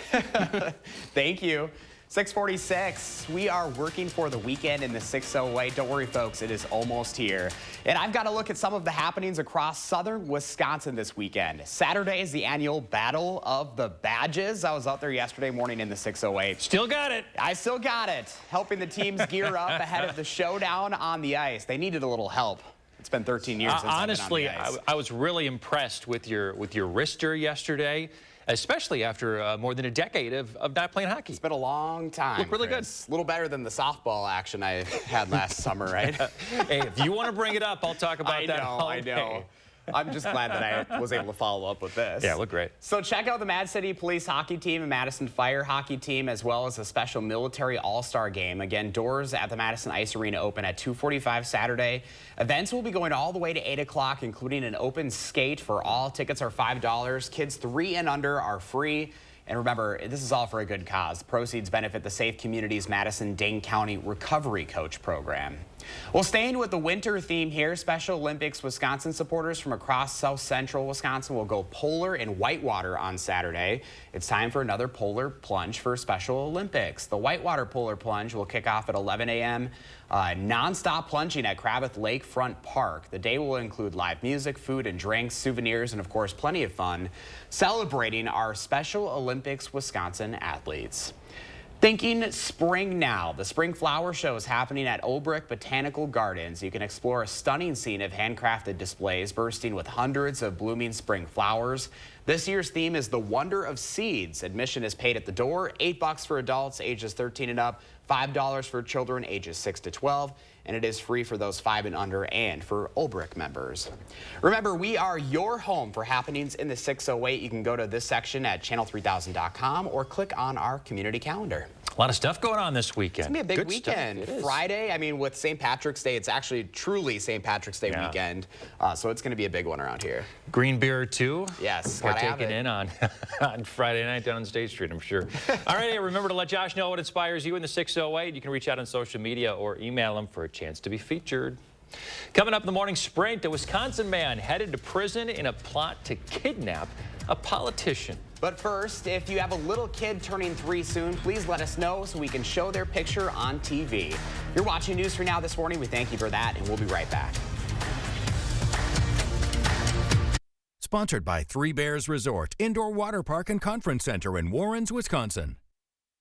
Thank you. 6:46, we are working for the weekend in the 608. Don't worry, folks, it is almost here. And I've got to look at some of the happenings across southern Wisconsin this weekend. Saturday is the annual Battle of the Badges. I was out there yesterday morning in the 608. Still got it. I still got it. Helping the teams gear up ahead of the showdown on the ice. They needed a little help. It's been 13 years since honestly, I've been on the ice. I was really impressed with your wrister yesterday, especially after more than a decade of not playing hockey. It's been a long time. Looked really good. A little better than the softball action I had last summer, right? Hey, if you want to bring it up, I'll talk about that all day. I know. I'm just glad that I was able to follow up with this. Yeah, look great. So check out the Mad City Police hockey team and Madison Fire hockey team, as well as a special military all-star game. Again, doors at the Madison Ice Arena open at 2:45 Saturday. Events will be going all the way to 8 o'clock, including an open skate for all. Tickets are $5. Kids 3 and under are free. And remember, this is all for a good cause. The proceeds benefit the Safe Communities Madison-Dane County Recovery Coach Program. Well, staying with the winter theme here, Special Olympics Wisconsin supporters from across South Central Wisconsin will go polar in whitewater on Saturday. It's time for another polar plunge for Special Olympics. The whitewater polar plunge will kick off at 11 a.m. Non-stop plunging at Cravath Lakefront Park. The day will include live music, food and drinks, souvenirs, and of course plenty of fun celebrating our Special Olympics Wisconsin athletes. Thinking spring now. The Spring Flower Show is happening at Olbrich Botanical Gardens. You can explore a stunning scene of handcrafted displays bursting with hundreds of blooming spring flowers. This year's theme is the Wonder of Seeds. Admission is paid at the door, $8 for adults ages 13 and up, $5 for children ages 6 to 12, and it is free for those 5 and under and for Olbrich members. Remember, we are your home for happenings in the 608. You can go to this section at channel3000.com or click on our community calendar. A lot of stuff going on this weekend. It's going to be a big Good weekend. Stuff. Friday, I mean, with St. Patrick's Day, it's actually truly St. Patrick's Day weekend. So it's going to be a big one around here. Green beer, too. Yes. Partaking in on Friday night down on State Street, I'm sure. All right, remember to let Josh know what inspires you in the 608. You can reach out on social media or email him for a chance to be featured. Coming up in the morning sprint, a Wisconsin man headed to prison in a plot to kidnap a politician. But first, if you have a little kid turning 3 soon, please let us know so we can show their picture on TV. You're watching News 3 Now this morning. We thank you for that, and we'll be right back. Sponsored by Three Bears Resort, Indoor Water Park and Conference Center in Warrens, Wisconsin.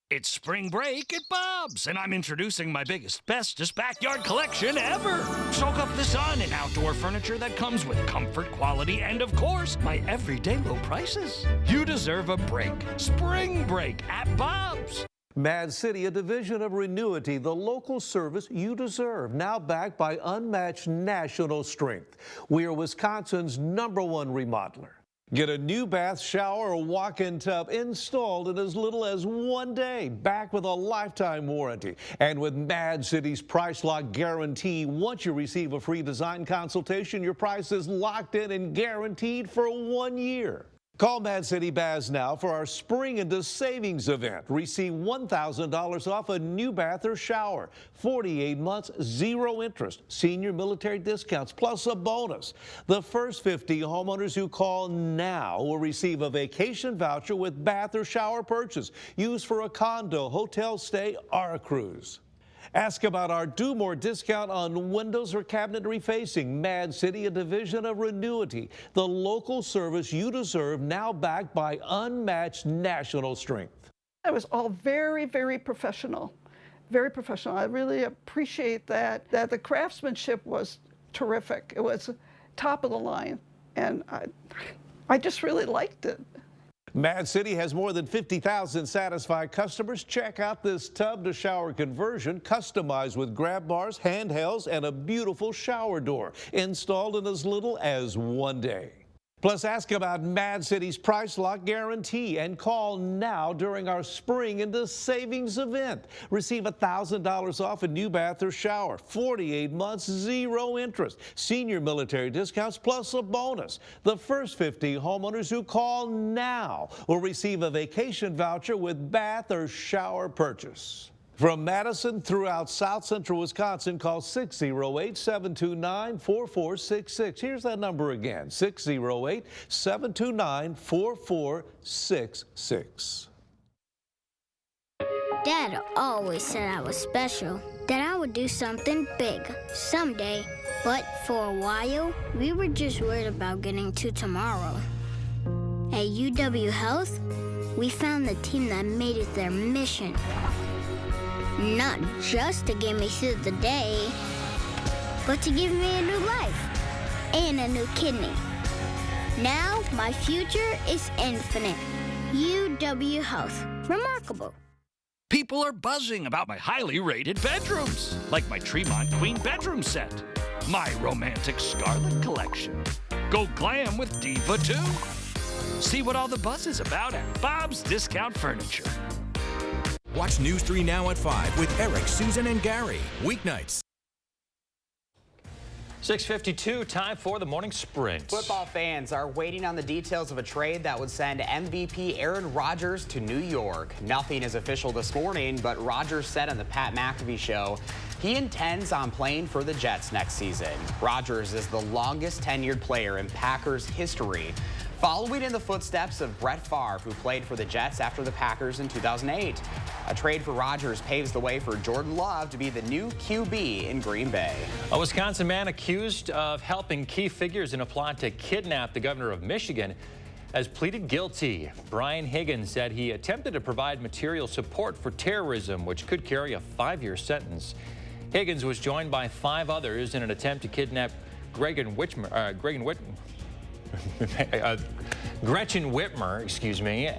It's spring break at Bob's, and I'm introducing my biggest, bestest backyard collection ever. Soak up the sun in outdoor furniture that comes with comfort, quality, and of course, my everyday low prices. You deserve a break. Spring break at Bob's. Mad City, a division of Renewity, the local service you deserve, now backed by unmatched national strength. We are Wisconsin's #1 remodeler. Get a new bath, shower, or walk-in tub installed in as little as 1 day, back with a lifetime warranty. And with Mad City's price lock guarantee, once you receive a free design consultation, your price is locked in and guaranteed for 1 year. Call Mad City Baz now for our Spring into Savings event. Receive $1,000 off a new bath or shower. 48 months, 0 interest. Senior military discounts plus a bonus. The first 50 homeowners who call now will receive a vacation voucher with bath or shower purchase. Used for a condo, hotel stay, or a cruise. Ask about our Do More discount on windows or cabinet refacing. Mad City, a division of Renewity, the local service you deserve, now backed by unmatched national strength. It was all very, very professional. Very professional. I really appreciate that the craftsmanship was terrific. It was top of the line, and I just really liked it. Mad City has more than 50,000 satisfied customers. Check out this tub to shower conversion, customized with grab bars, handhelds, and a beautiful shower door, installed in as little as 1 day. Plus, ask about Mad City's price lock guarantee and call now during our Spring into Savings event. Receive $1,000 off a new bath or shower, 48 months, 0 interest. Senior military discounts plus a bonus. The first 50 homeowners who call now will receive a vacation voucher with bath or shower purchase. From Madison throughout South Central Wisconsin, call 608-729-4466. Here's that number again, 608-729-4466. Dad always said I was special, that I would do something big someday. But for a while, we were just worried about getting to tomorrow. At UW Health, we found the team that made it their mission. Not just to get me through the day, but to give me a new life and a new kidney. Now, my future is infinite. UW Health. Remarkable. People are buzzing about my highly rated bedrooms, like my Tremont Queen bedroom set, my romantic Scarlet collection. Go glam with Diva 2. See what all the buzz is about at Bob's Discount Furniture. Watch News 3 Now at 5 with Eric, Susan, and Gary. Weeknights. 6:52, time for the morning sprint. Football fans are waiting on the details of a trade that would send MVP Aaron Rodgers to New York. Nothing is official this morning, but Rodgers said on the Pat McAfee show he intends on playing for the Jets next season. Rodgers is the longest tenured player in Packers history, following in the footsteps of Brett Favre, who played for the Jets after the Packers in 2008. A trade for Rodgers paves the way for Jordan Love to be the new QB in Green Bay. A Wisconsin man accused of helping key figures in a plot to kidnap the governor of Michigan has pleaded guilty. Brian Higgins said he attempted to provide material support for terrorism, which could carry a 5-year sentence. Higgins was joined by 5 others in an attempt to kidnap Gretchen Whitmer,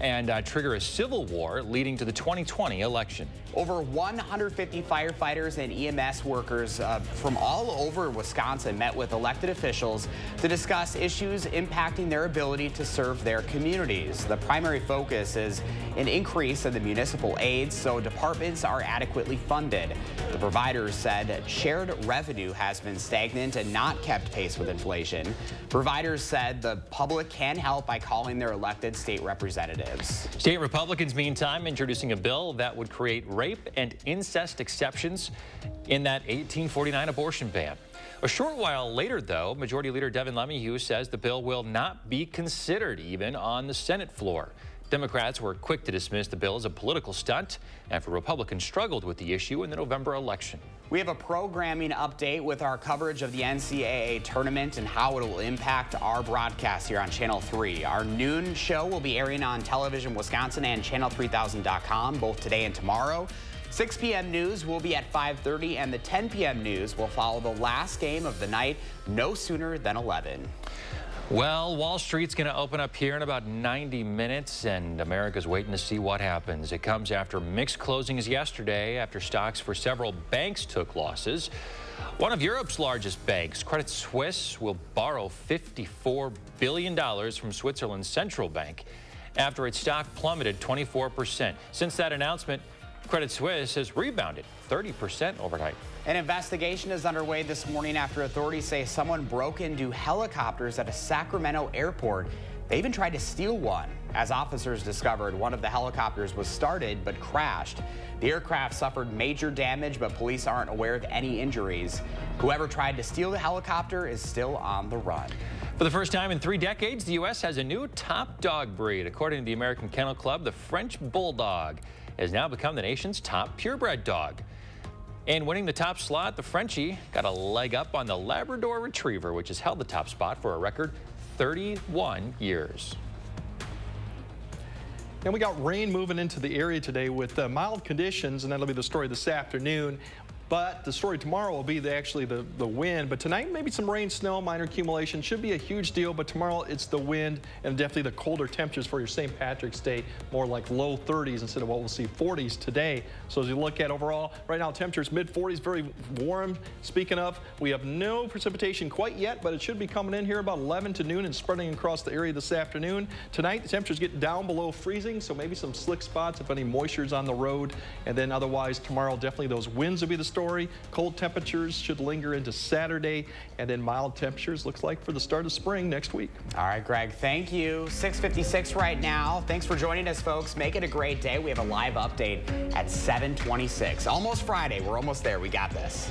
and trigger a civil war leading to the 2020 election. Over 150 firefighters and EMS workers from all over Wisconsin met with elected officials to discuss issues impacting their ability to serve their communities. The primary focus is an increase in the municipal aids so departments are adequately funded. The providers said shared revenue has been stagnant and not kept pace with inflation. Providers said the public can help by calling their elected state representatives. State Republicans, meantime, introducing a bill that would create rape and incest exceptions in that 1849 abortion ban. A short while later, though, Majority Leader Devin LeMahieu says the bill will not be considered even on the Senate floor. Democrats were quick to dismiss the bill as a political stunt after Republicans struggled with the issue in the November election. We have a programming update with our coverage of the NCAA tournament and how it will impact our broadcast here on Channel 3. Our noon show will be airing on Television Wisconsin and channel3000.com both today and tomorrow. 6 p.m. news will be at 5:30, and the 10 p.m. news will follow the last game of the night no sooner than 11. Well, Wall Street's going to open up here in about 90 minutes, and America's waiting to see what happens. It comes after mixed closings yesterday after stocks for several banks took losses. One of Europe's largest banks, Credit Suisse, will borrow $54 billion from Switzerland's central bank after its stock plummeted 24%. Since that announcement, Credit Suisse has rebounded 30% overnight. An investigation is underway this morning after authorities say someone broke into helicopters at a Sacramento airport. They even tried to steal one. As officers discovered, one of the helicopters was started but crashed. The aircraft suffered major damage, but police aren't aware of any injuries. Whoever tried to steal the helicopter is still on the run. For the first time in 3 decades, the U.S. has a new top dog breed. According to the American Kennel Club, the French Bulldog has now become the nation's top purebred dog. And winning the top slot, the Frenchie got a leg up on the Labrador Retriever, which has held the top spot for a record 31 years. And we got rain moving into the area today with mild conditions, and that'll be the story this afternoon. But the story tomorrow will be the wind. But tonight, maybe some rain, snow, minor accumulation. Should be a huge deal. But tomorrow, it's the wind and definitely the colder temperatures for your St. Patrick's Day. More like low 30s instead of what we'll see 40s today. So as you look at overall, right now, temperatures mid-40s, very warm. Speaking of, we have no precipitation quite yet, but it should be coming in here about 11 to noon and spreading across the area this afternoon. Tonight, the temperatures get down below freezing, so maybe some slick spots if any moisture's on the road. And then otherwise, tomorrow, definitely those winds will be the story. Cold temperatures should linger into Saturday, and then mild temperatures looks like for the start of spring next week. All right, Greg, thank you. 6:56 right now. Thanks for joining us, folks. Make it a great day. We have a live update at 7:26. Almost Friday. We're almost there. We got this.